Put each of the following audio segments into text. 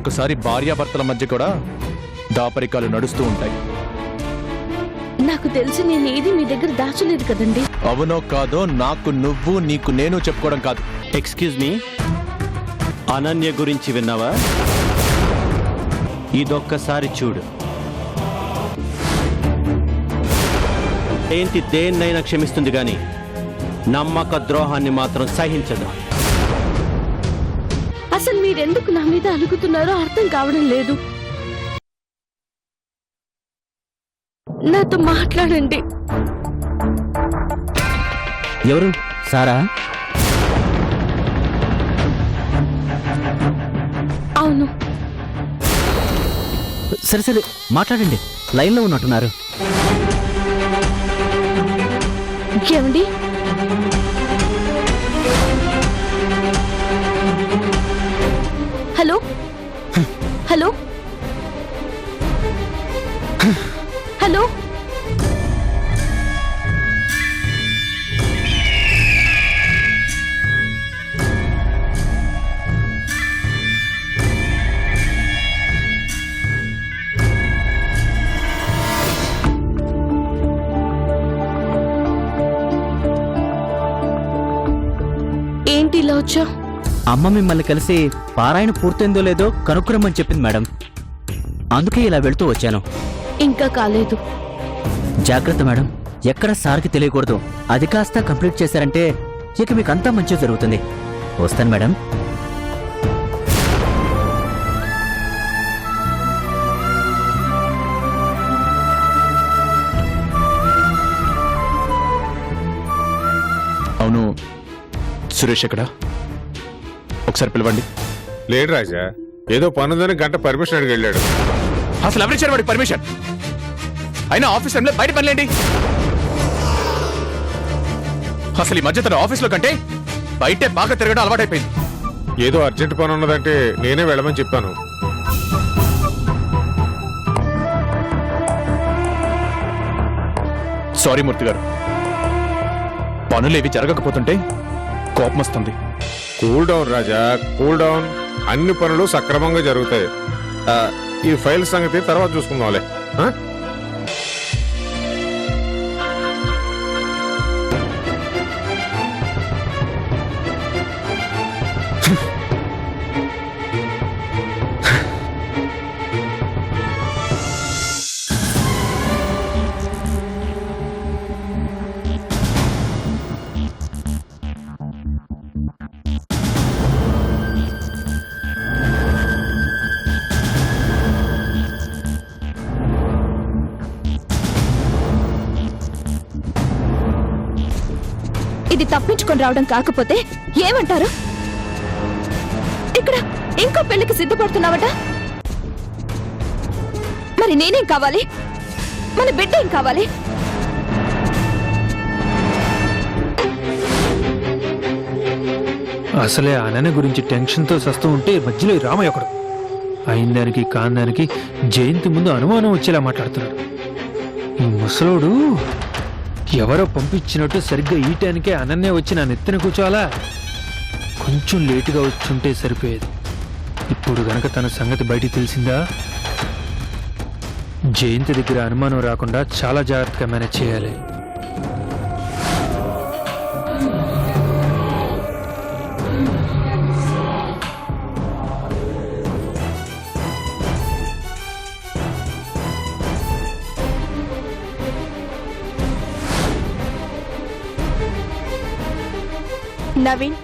ఒక్కొక్కసారి భార్యాభర్తల మధ్య కూడా దాపరికాలు నడుస్తూ ఉంటాయి. నాకు తెలిసి నేను ఏది మీ దగ్గర దాచలేదు కదండి. అవునో కాదో నాకు నువ్వు నీకు నేను చెప్పుకోవడం కాదు. ఎక్స్క్యూజ్ మీ, అనన్య గురించి విన్నావా? ఇదొక్కసారి చూడు. ఏంటి దేన్నైనా క్షమిస్తుంది గాని నమ్మక ద్రోహాన్ని మాత్రం సహించదు. అసలు మీరెందుకు నా మీద అలుగుతున్నారో అర్థం కావడం లేదు. నాతో మాట్లాడండి. ఎవరు? సారా? అవును. సరే సరే మాట్లాడండి, లైన్లో ఉన్నట్టున్నారు. ఏమండి? Hello hello hello. ఏంటి ఇలా వచ్చావు? అమ్మ మిమ్మల్ని కలిసి పారాయణ పూర్తయిందో లేదో కనుక్కురమ్మని చెప్పింది మేడం, అందుకే ఇలా వెళ్తూ వచ్చాను. ఇంకా కాలేదు. జాగ్రత్త మేడం, ఎక్కడ సార్కి తెలియకూడదు. అది కాస్త కంప్లీట్ చేశారంటే ఇక మీకు అంతా మంచి జరుగుతుంది. వస్తాను మేడం. అవును, సురేష్ ఎక్కడా? ఒకసారి పిలవండి. లేడు రాజా, ఏదో పనుందని గంట పర్మిషన్ అడిగి వెళ్ళాడు. అసలు ఎవరిచ్చారు వాడికి పర్మిషన్? అయినా ఆఫీస్ టైంలో బయట పనిలేండి. అసలు ఈ మధ్య తన ఆఫీస్లో కంటే బయటే బాగా తిరగడం అలవాటైపోయింది. ఏదో అర్జెంట్ పని ఉన్నదంటే నేనే వెళ్ళమని చెప్పాను. సారీ మూర్తి గారు, పనులేవి జరగకపోతుంటే కోపం వస్తుంది. కూల్ డౌన్ రాజా, కూల్ డౌన్. అన్ని పనులు సక్రమంగా జరుగుతాయి. ఈ ఫైల్ సంగతి తర్వాత చూసుకుందాంలే. ఇది తప్పించుకొని రావడం కాకపోతే ఏమంటారు? ఇక్కడ ఇంకో పెళ్లికి సిద్ధపడుతున్నావట. మరి నేనేం కావాలి? మన బిడ్డ ఏం కావాలి? అసలే అనన్య గురించి టెన్షన్తో సస్తూ ఉంటే మధ్యలో రామయ్య ఒకడు అయిందానికి కాందానికి జయంతి ముందు అనుమానం వచ్చేలా మాట్లాడుతున్నాడు. ఈ ముసలోడు ఎవరో పంపించినట్టు సరిగ్గా ఈ టైంకే అనన్య వచ్చి నా నెత్తిన కూర్చోవాలా? కొంచెం లేటుగా వచ్చుంటే సరిపోయేది. ఇప్పుడు గనక తన సంగతి బయటికి తెలిసిందా, జయంతి దగ్గర అనుమానం రాకుండా చాలా జాగ్రత్తగా మేనేజ్ చేయాలి. నవీన్,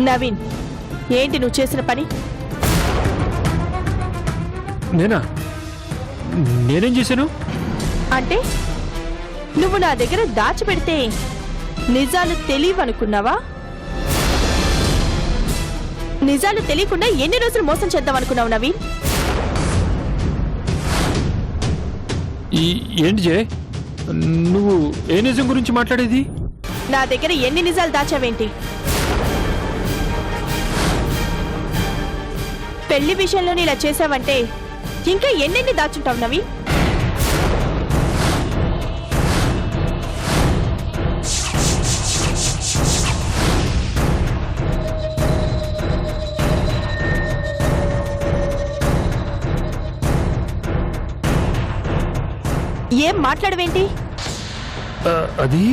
నవీన్, ఏంటి నువ్వు చేసిన పని? నేనేం చేశాను అంటే నువ్వు నా దగ్గర దాచిపెడితే నిజాలు తెలియవనుకున్నావా? నిజాలు తెలియకుండా ఎన్ని రోజులు మోసం చేద్దాం అనుకున్నావు నవీన్? ఏంటి జే, నువ్వు ఏ నిజం గురించి మాట్లాడేది? నా దగ్గర ఎన్ని నిజాలు దాచావేంటి? పెళ్లి విషయంలో ఇలా చేసావంటే ఇంకా ఎన్నెన్ని దాచుంటావు నవీన్? ఏం మాట్లాడవేంటి? అది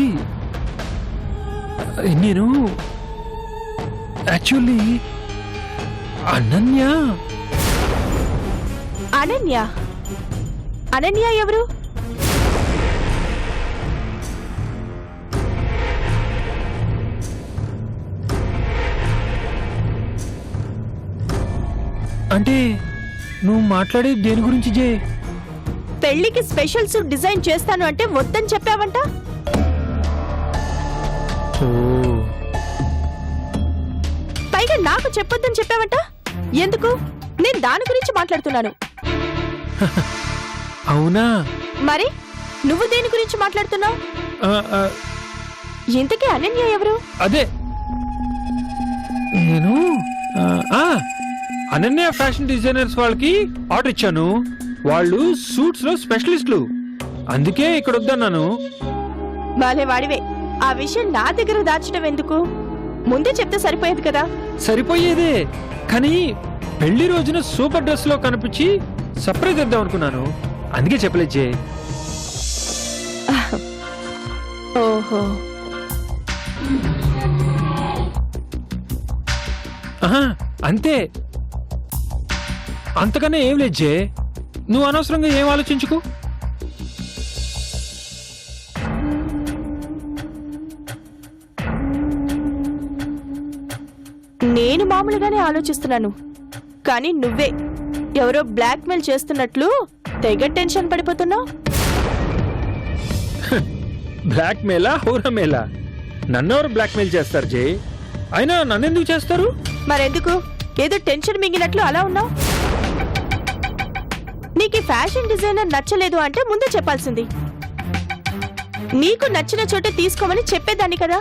నేను యాక్చువల్లీ అనన్య. అనన్య? అనన్య ఎవరు? అంటే నువ్వు మాట్లాడేది దేని గురించి జే? పెళ్లికి స్పెషల్ సూట్ డిజైన్ చేస్తాను అంటే వద్దని చెప్పావంట. ఓ, పైగా నాకు చెప్పొద్దని చెప్పావంట. ఎందుకు? నేను దాని గురించి మాట్లాడుతున్నాను. అవునా? మరి నువ్వు దేని గురించి మాట్లాడుతున్నావు? ఆ, ఆ, ఇంతకీ అనన్య ఎవరు? అదే నేను అనన్య ఫ్యాషన్ డిజైనర్స్ వాళ్ళకి ఆర్డర్ ఇచ్చాను. వాళ్ళు సూట్స్ లో స్పెషలిస్టులు, అందుకే ఇక్కడ వద్దన్నాను. బాలే వాడివే. ఆ విషయం నా దగ్గర దాచడం ఎందుకు? ముందే చెప్తే సరిపోయేది కదా. సరిపోయేదే, కానీ పెళ్లి రోజున సూపర్ డ్రెస్ లో కనిపించి సర్ప్రైజ్ ఇద్దాం అనుకున్నాను, అందుకే చెప్పలేదు జే. ఓహో, ఆహా, అంతే, అంతకన్నా ఏం లేదు జే. నువ్వు అనవసరంగా ఏం ఆలోచించుకు. నేను మామూలుగానే ఆలోచిస్తున్నాను, కానీ నువ్వే ఎవరో బ్లాక్ మెయిల్ చేస్తున్నట్లు తెగ టెన్షన్ పడిపోతున్నావు. బ్లాక్ మెయిలా, హౌరా మెయిలా? నన్నెవరు బ్లాక్ మెయిల్ చేస్తారు జే? అయినా నన్నెందుకు చేస్తారు? మరెందుకు ఏదో టెన్షన్ మింగినట్లు అలా ఉన్నావు? నీకు ఫ్యాషన్ డిజైనర్ నచ్చలేదు అంటే ముందే చెప్పాల్సింది. నీకు నచ్చిన చోటే తీసుకోమని చెప్పేదాన్ని కదా.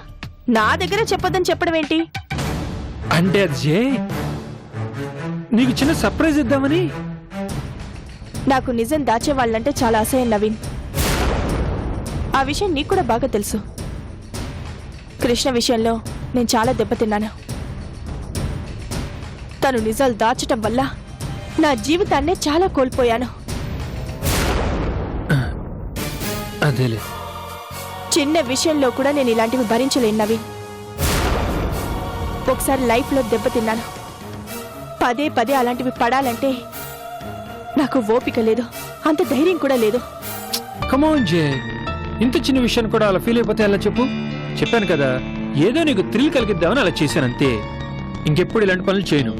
నా దగ్గర చెప్పొద్దని చెప్పడం ఏంటి? అంటే అది జే, నీకు చిన్న సర్ప్రైజ్ ఇద్దామని. నాకు నిజం దాచేవాళ్ళంటే చాలా అసహ్యం నవీన్. ఆ విషయం నీకు కూడా బాగా తెలుసు. కృష్ణ విషయంలో నేను చాలా దెబ్బతిన్నాను. తను నిజాలు దాచటం వల్ల నా జీవితాన్నే చాలా కోల్పోయాను. అదేలే, చిన్న విషయంలో కూడా నేను ఇలాంటివి భరించలేను నవీన్. ఒకసారి లైఫ్లో దెబ్బతిన్నాను. పదే పదే అలాంటివి పడాలంటే నాకు ఓపిక లేదు, అంత ధైర్యం కూడా లేదు. కమాన్ జే, ఇంత చిన్న విషయాన్ని కూడా అలా ఫీల్ అయిపోతే ఎలా చెప్పు? చెప్పాను కదా, ఏదో నీకు థ్రిల్ కలిగిద్దామని అలా చేశాను అంతే. ఇంకెప్పుడు ఇలాంటి పనులు చేయను.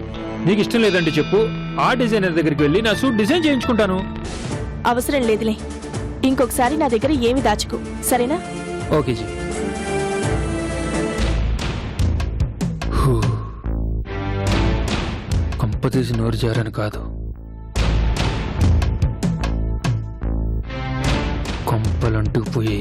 నీకు ఇష్టం లేదంటే చెప్పు, ఆ డిజైనర్ దగ్గరికి వెళ్ళి నా సూట్ డిజైన్ చేయించుకుంటాను. అవసరం లేదులే, ఇంకొకసారి నా దగ్గర ఏమి దాచుకో, సరేనా? Okay G. కంపతీసి నోరు జారని కాదు, కొంపలంటూ పోయి.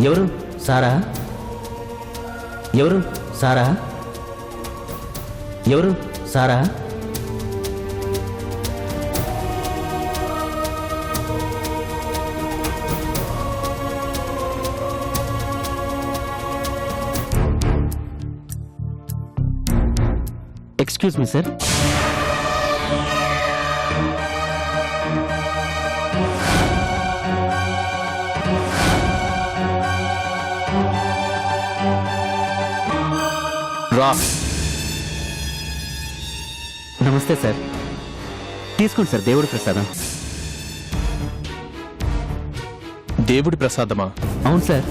ఎవరు? సారా? ఎవరు? సారా? ఎవరు? సారా? Excuse me sir. రా. నమస్తే సార్. తీసుకోండి సార్, దేవుడి ప్రసాదం. దేవుడి ప్రసాదమా? అవును సార్,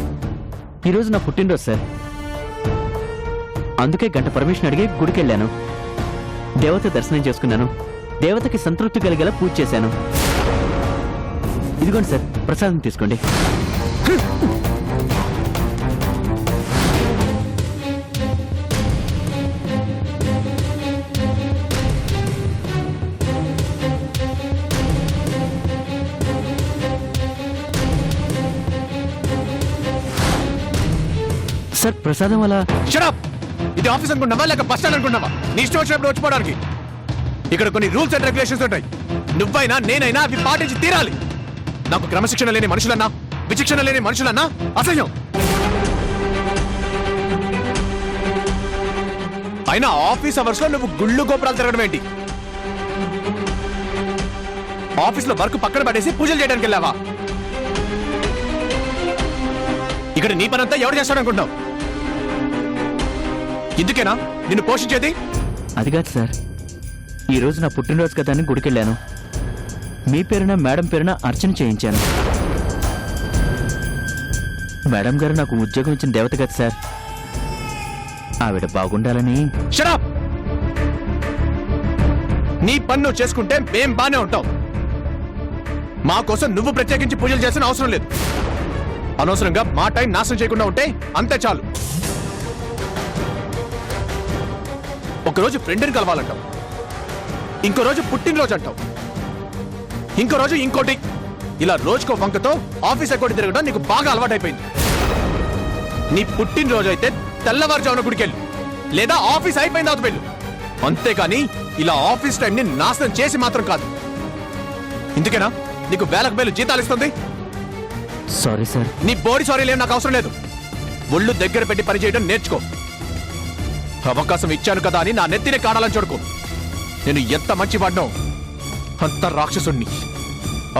ఈరోజు నా పుట్టినరోజు సార్. అందుకే గంట పర్మిషన్ అడిగి గుడికి వెళ్ళాను. దేవత దర్శనం చేసుకున్నాను. దేవతకి సంతృప్తి కలిగేలా పూజ చేశాను. ఇదిగోండి సార్, ప్రసాదం తీసుకోండి. సార్ ప్రసాదం అలా షడప్! ఇది ఆఫీస్ అనుకున్నావా లేక బస్ స్టాండ్ అనుకున్నావా? నీ ఇష్టం వచ్చినప్పుడు వచ్చిపోవడానికి. ఇక్కడ కొన్ని రూల్స్ అండ్ రెగ్యులేషన్స్ ఉంటాయి. నువ్వైనా నేనైనా అవి పాటించి తీరాలి. నాకు క్రమశిక్షణ లేని మనుషులన్నా, విచక్షణ లేని మనుషులన్నా అసహ్యం. అయినా ఆఫీస్ అవర్స్ లో నువ్వు గుళ్ళు గోపురాలు తిరగడం ఏంటి? ఆఫీస్ లో వర్క్ పక్కన పడేసి పూజలు చేయడానికి వెళ్ళావా? ఇక్కడ నీ పనంతా ఎవరు చేస్తాడనుకుంటున్నావు? ఇందుకేనా నిన్ను పోషించేది? అది కాదు సార్, ఈరోజు నా పుట్టినరోజు కదా అని గుడికెళ్ళాను. మీ పేరున మేడం పేరున అర్చన చేయించాను. మేడం గారు నాకు ఉద్యోగం ఇచ్చిన దేవత కదా సార్, ఆవిడ బాగుండాలని. షడప్! నీ పన్ను చేసుకుంటే మేం బానే ఉంటాం. మా కోసం నువ్వు ప్రత్యేకించి పూజలు చేసిన అవసరం లేదు. అనవసరంగా మా టైం నాశనం చేయకుండా ఉంటే అంతే చాలు. ఒకరోజు ఫ్రెండ్ని కలవాలంటావు, ఇంకో రోజు పుట్టినరోజు అంటావు, ఇంకో రోజు ఇంకోటి. ఇలా రోజుకో వంకతో ఆఫీస్ ఎక్కడి తిరగడం నీకు బాగా అలవాటైపోయింది. నీ పుట్టినరోజు అయితే తెల్లవారుజామున గుడికెళ్ళు, లేదా ఆఫీస్ అయిపోయిన తర్వాత వెళ్ళు. అంతేకాని ఇలా ఆఫీస్ టైంని నాశనం చేసి మాత్రం కాదు. ఇందుకేనా నీకు వేలకు వేలు జీతాలు ఇస్తుంది? Sorry sir. నీ బోడి సారీ లేవు, నాకు అవసరం లేదు. ఒళ్ళు దగ్గర పెట్టి పనిచేయడం నేర్చుకో. అవకాశం ఇచ్చాను కదా అని నా నెత్తినే కాడాలని చూడుకో. నేను ఎంత మంచి వాడినో అంత రాక్షసుణ్ణి.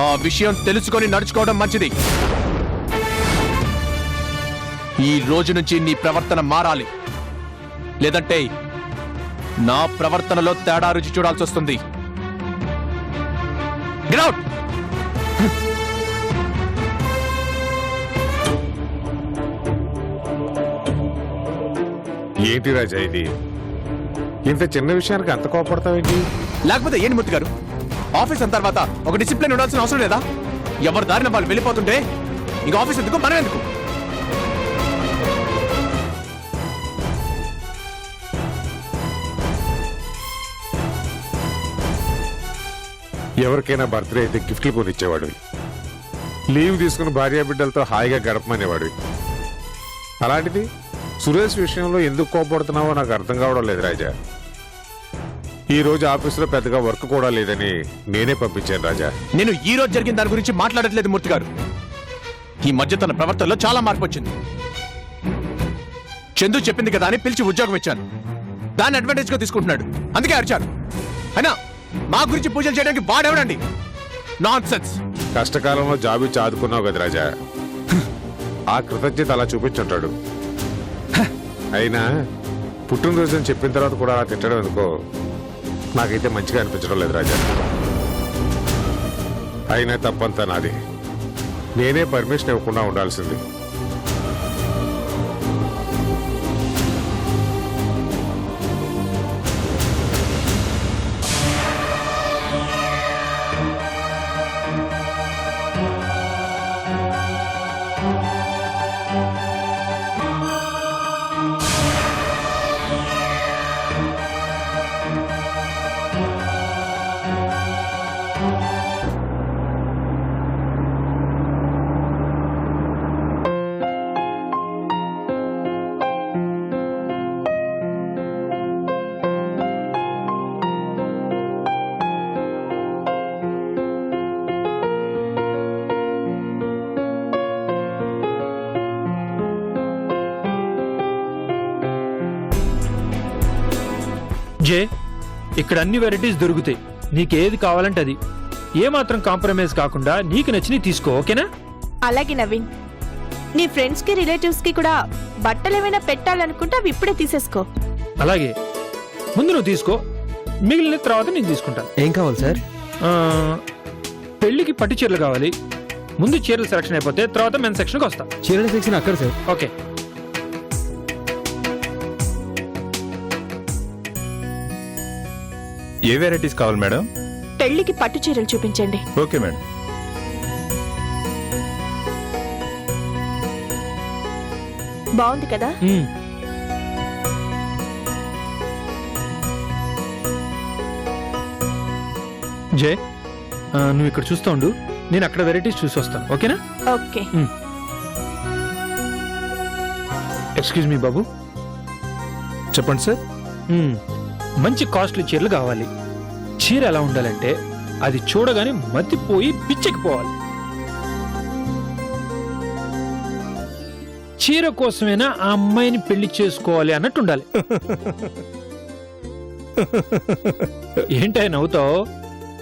ఆ విషయం తెలుసుకొని నడుచుకోవడం మంచిది. ఈ రోజు నుంచి నీ ప్రవర్తన మారాలి, లేదంటే నా ప్రవర్తనలో తేడా రుచి చూడాల్సి వస్తుంది. Get out! ఏంటి రాజా ఇది? ఇంత చిన్న విషయానికి అంత కోపడతావేంటి? లేకపోతే ఏంటి మూర్తి గారు, ఆఫీస్ అన్న తర్వాత ఒక డిసిప్లిన్ ఉండాల్సిన అవసరం లేదా? ఎవరి దారిన వాళ్ళు వెళ్ళిపోతుంటే ఇంక ఆఫీస్ ఎందుకు, మనం ఎందుకు? ఎవరికైనా బర్త్డే అయితే గిఫ్ట్లు కొనిచ్చేవాడు, లీవ్ తీసుకుని భార్యా బిడ్డలతో హాయిగా గడపమనేవాడు. అలాంటిది సురేష్ విషయంలో ఎందుకు కోపడుతున్నావో నాకు అర్థం కావడం లేదు రాజా. ఈ రోజు ఆఫీసులో పెద్దగా వర్క్ కూడా లేదని నేనే పంపించాను రాజా. నేను ఈ రోజు జరిగిన దాని గురించి మాట్లాడట్లేదు మూర్తి గారు. ఈ మధ్య తన ప్రవర్తనలో చాలా మార్పు వచ్చింది. చందు చెప్పింది కదా అని పిలిచి ఉద్యోగం ఇచ్చాను. దాన్ని అడ్వాంటేజ్ గా తీసుకుంటున్నాడు, అందుకే అరిచాను. అయినా మా గురించి పూజలు చేయడానికి వాడెవడండి? Nonsense. కష్టకాలంలో జాబ్ ఇచ్చి ఆదుకున్నావు కదా రాజా, ఆ కృతజ్ఞత అలా చూపించుంటాడు. అయినా పుట్టినరోజు అని చెప్పిన తర్వాత కూడా అలా తిట్టడం ఎందుకో నాకైతే మంచిగా అనిపించడం లేదు రాజా. అయినా తప్పంతా నాది, నేనే పర్మిషన్ ఇవ్వకుండా ఉండాల్సింది. జే, ఇక్కడ అన్ని వెరైటీస్ దొరుకుతాయి. నీకేది కావాలంటే అది. ఏమాత్రం కాంప్రమైజ్ కాకుండా నీకు నచ్చినవి తీసుకో, ఓకేనా? అలాగే నవీన్, నీ ఫ్రెండ్స్ కి రిలేటివ్స్ కి కూడా బట్టలు ఏమైనా పెట్టాలనుకుంటే అవి ఇప్పుడే తీసేసుకో. అలాగే, ముందు నువ్వు తీసుకో, మిగిలిన తర్వాత నేను తీసుకుంటాను. ఏం కావాలి సార్? పెళ్లికి పట్టు చీరలు కావాలి. ముందు చీరల సెలక్షన్ అయిపోతే తర్వాత మెన్ సెక్షన్కి వస్తా. చీరల సెక్షన్ అక్కడ సార్. ఓకే. ఏ వెరైటీస్ కావాలి మేడం? పెళ్లికి పట్టు చీరలు చూపించండి. Okay madam. బాగుంది కదా? జే నువ్వు ఇక్కడ చూస్తూ ఉండు, నేను అక్కడ వెరైటీస్ చూసి వస్తాను. ఓకేనా? ఓకే. ఎక్స్క్యూజ్ మీ బాబు. చెప్పండి సార్. మంచి కాస్ట్లీ చీరలు కావాలి. చీర ఎలా ఉండాలంటే అది చూడగానే మతిపోయి పిచ్చెక్కిపోవాలి. చీర కోసమైనా ఆ అమ్మాయిని పెళ్లి చేసుకోవాలి అన్నట్టు ఉండాలి. ఏంటో నవ్వుతావు?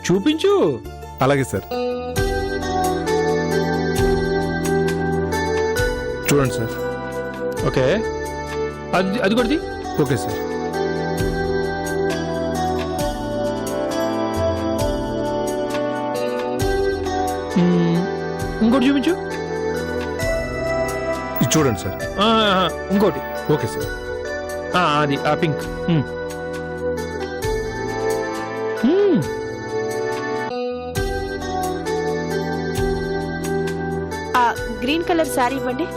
చూపించు. అలాగే సార్. చూడండి సార్. ఓకే, అది కొడిది. Okay sir. ఇంకోటి చూపించు. ఇది చూడండి సార్. ఇంకోటి. Okay sir. అది ఆ పింక్. ఆ గ్రీన్ కలర్ శారీ ఇవ్వండి.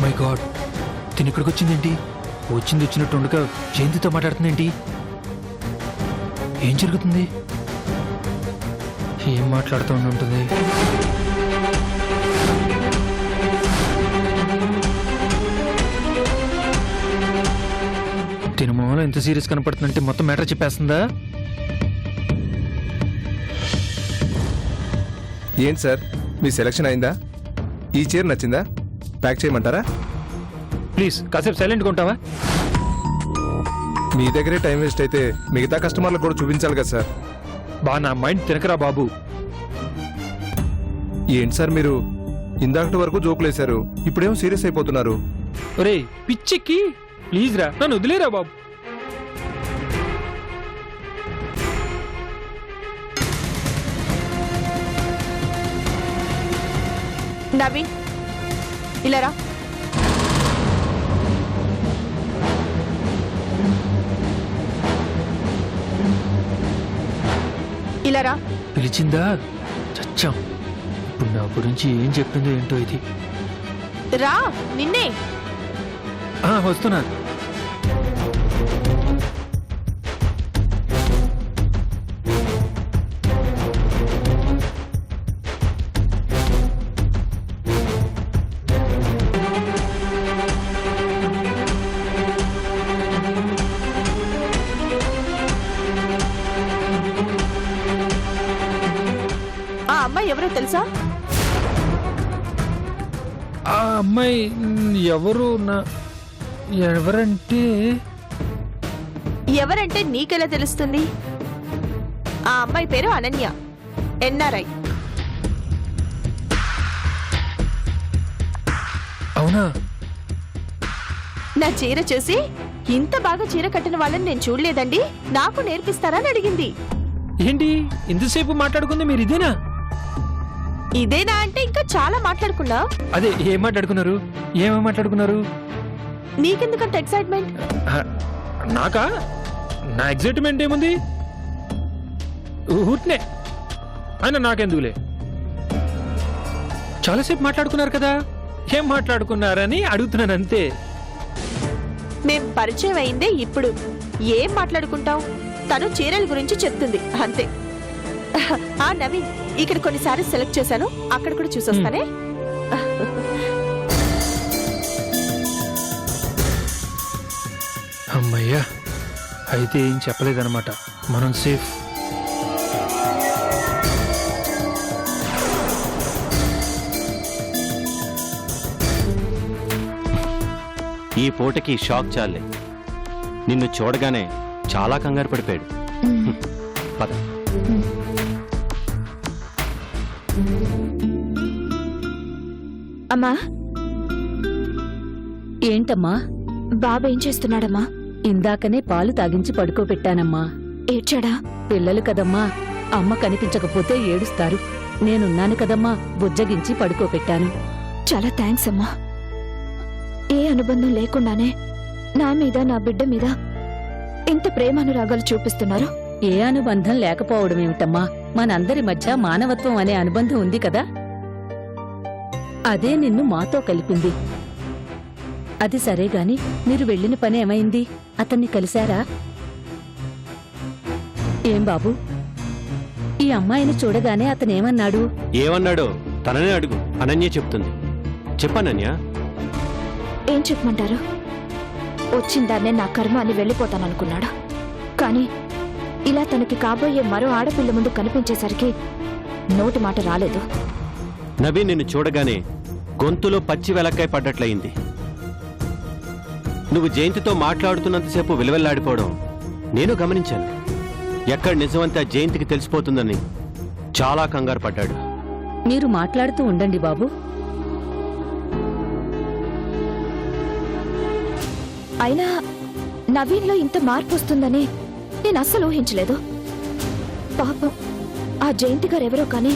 మై గాడ్, తిని ఇక్కడికి వచ్చిందేంటి? వచ్చినట్టు ఉండగా జయంతితో మాట్లాడుతుందేంటి? ఏం జరుగుతుంది? ఏం మాట్లాడుతూ ఉంటుంది? తిన మొహంలో ఎంత సీరియస్ కనపడుతుందంటే మొత్తం మ్యాటర్ చెప్పేస్తుందా? ఏంటి సార్, మీ సెలక్షన్ అయిందా? ఈ చీర నచ్చిందా? ప్యాక్ చేయమంటారా? ప్లీజ్ కాసేపు సైలెంట్గా ఉంటావా? మీ దగ్గరే టైం వేస్ట్ అయితే మిగతా కస్టమర్లకు కూడా చూపించాలి కదా సార్. నా మైండ్ తినకరా బాబు. ఏంటి సార్ మీరు ఇందాకటి వరకు జోకులు వేశారు, ఇప్పుడేమో సీరియస్ అయిపోతున్నారు. ఒరే పిచ్చికి ప్లీజ్ రా, నన్ను వదిలేరా బాబు. నవీన్, ఇలా రా. ఇలా రా. పిలిచిందా? చచ్చాం. ఇప్పుడు నా గురించి ఏం చెప్తుందో ఏంటో ఇది. రా, నిన్నే. వస్తున్నా. ఆ అమ్మాయి ఎవరో తెలుసా? ఆ అమ్మాయి ఎవరు? ఎవరంటే నీకెలా తెలుస్తుంది? ఆ అమ్మాయి పేరు అనన్య, ఎన్ఆర్ఐ. అవునా? నా చీర చూసి ఇంత బాగా చీర కట్టిన వాళ్ళని నేను చూడలేదండి, నాకు నేర్పిస్తారా అని అడిగింది. ఏంటి ఇంతసేపు మాట్లాడుకుంది మీరు? ఇదేనా? ఇదేనా అంటే ఇంకా చాలా మాట్లాడుకున్నా. అదే ఏం మాట్లాడుకున్నారు? ఏమేమి మాట్లాడుకున్నారు? నీకెందుకంత ఎక్సైట్మెంట్? నాకా? నా ఎక్సైట్మెంట్ ఏముంది? ఊట్నే అయినా నాకెందుకులే. చాలాసేపు మాట్లాడుకున్నారు కదా, ఏం మాట్లాడుకున్నారని అడుగుతున్నాను అంతే. మేం పరిచయం అయిందే ఇప్పుడు. ఏం మాట్లాడుకుంటాం? తను చీరల గురించి చెప్తుంది అంతే. ఆ నవీన్, ఇక్కడ కొన్ని సారీస్ సెలెక్ట్ చేశాను, అక్కడ కూడా చూసొస్తానే. అమ్మయ్యా, అయితే ఏం చెప్పలేదన్నమాట. మనం సేఫ్. ఈ పూటకి షాక్ చాలే. నిన్ను చూడగానే చాలా కంగారు పడిపోయాడు. పద. అమ్మా, ఏంటమ్మా? బాబు ఏం చేస్తున్నాడమ్మా? ఇందాకనే పాలు తాగించి పడుకోబెట్టానమ్మా. ఏడ్చాడా? పిల్లలు కదమ్మా, అమ్మ కనిపించకపోతే ఏడుస్తారు. నేనున్నాను కదమ్మా, బుజ్జగించి పడుకోబెట్టాను. చాలా థ్యాంక్స్ అమ్మా. ఏ అనుబంధం లేకుండానే నా మీద నా బిడ్డ మీద ఇంత ప్రేమానురాగాలు చూపిస్తున్నారు. ఏ అనుబంధం లేకపోవడమేమిటమ్మా, మనందరి మధ్య మానవత్వం అనే అనుబంధం ఉంది కదా, అదే నిన్ను మాతో కలిపింది. అది సరేగాని మీరు వెళ్ళిన పని ఏమైంది? అతన్ని కలిశారా? ఏం బాబు, ఈ అమ్మాయిని చూడగానే అతనేమన్నాడు? ఏమన్నాడో తననే అడుగు, అనన్య చెప్తుంది. చెప్పనన్య. ఏం చెప్పమంటారు? వచ్చిందాన్నే నా కర్మ అని వెళ్ళిపోతాననుకున్నాడు. కానీ ఇలా తనకి కాబోయే మరో ఆడపిల్ల ముందు కనిపించేసరికి నోటి మాట రాలేదు. నవీన్ నిన్ను చూడగానే గొంతులో పచ్చి వెలక్కాయ పడ్డట్లయింది. నువ్వు జయంతితో మాట్లాడుతున్నంతసేపు విలువెల్లాడిపోవడం నేను గమనించాను. ఎక్కడ నిజమంతా జయంతికి తెలిసిపోతుందని చాలా కంగారు పడ్డాడు. మీరు మాట్లాడుతూ ఉండండి బాబు. అయినా నవీన్లో ఇంత మార్పు వస్తుందని నేను అస్సలు ఊహించలేదు. పాపం ఆ జయంతి గారెవరో కానీ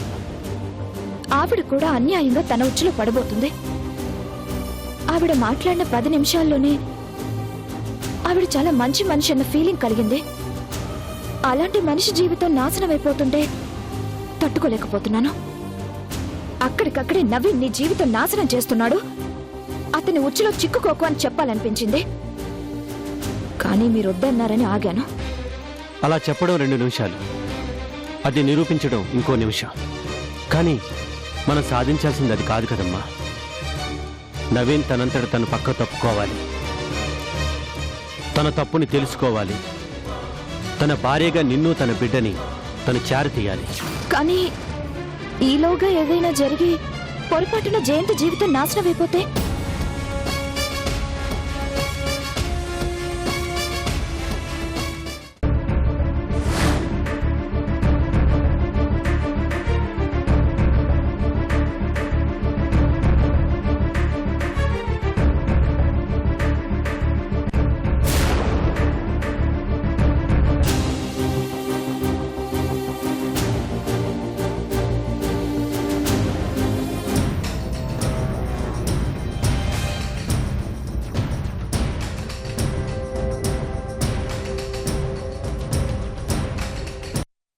ఆవిడ కూడా అన్యాయంగా తన ఉచ్చులో పడబోతుంది. ఆవిడ మాట్లాడిన 10 నిమిషాల్లోనే ఆవిడ చాలా మంచి మనిషి అన్న ఫీలింగ్ కలిగింది. అలాంటి మనిషి జీవితం నాశనం అయిపోతుంటే తట్టుకోలేకపోతున్నాను. అక్కడికక్కడే నవీన్ నీ జీవితం నాశనం చేస్తున్నాడు, అతని ఉచ్చులో చిక్కుకోకు అని చెప్పాలనిపించింది. కానీ మీరు వద్దన్నారని ఆగాను. అలా చెప్పడం 2 నిమిషాలు, అది నిరూపించడం ఇంకో నిమిషం. కానీ మనం సాధించాల్సింది అది కాదు కదమ్మా. నవీన్ తనంతట తను పక్క తప్పుకోవాలి, తన తప్పుని తెలుసుకోవాలి, తన భార్యగా నిన్ను తన బిడ్డని తను చేరతీయాలి. కానీ ఈలోగా ఏదైనా జరిగి పొరపాటున జయంతి జీవితం నాశనం అయిపోతే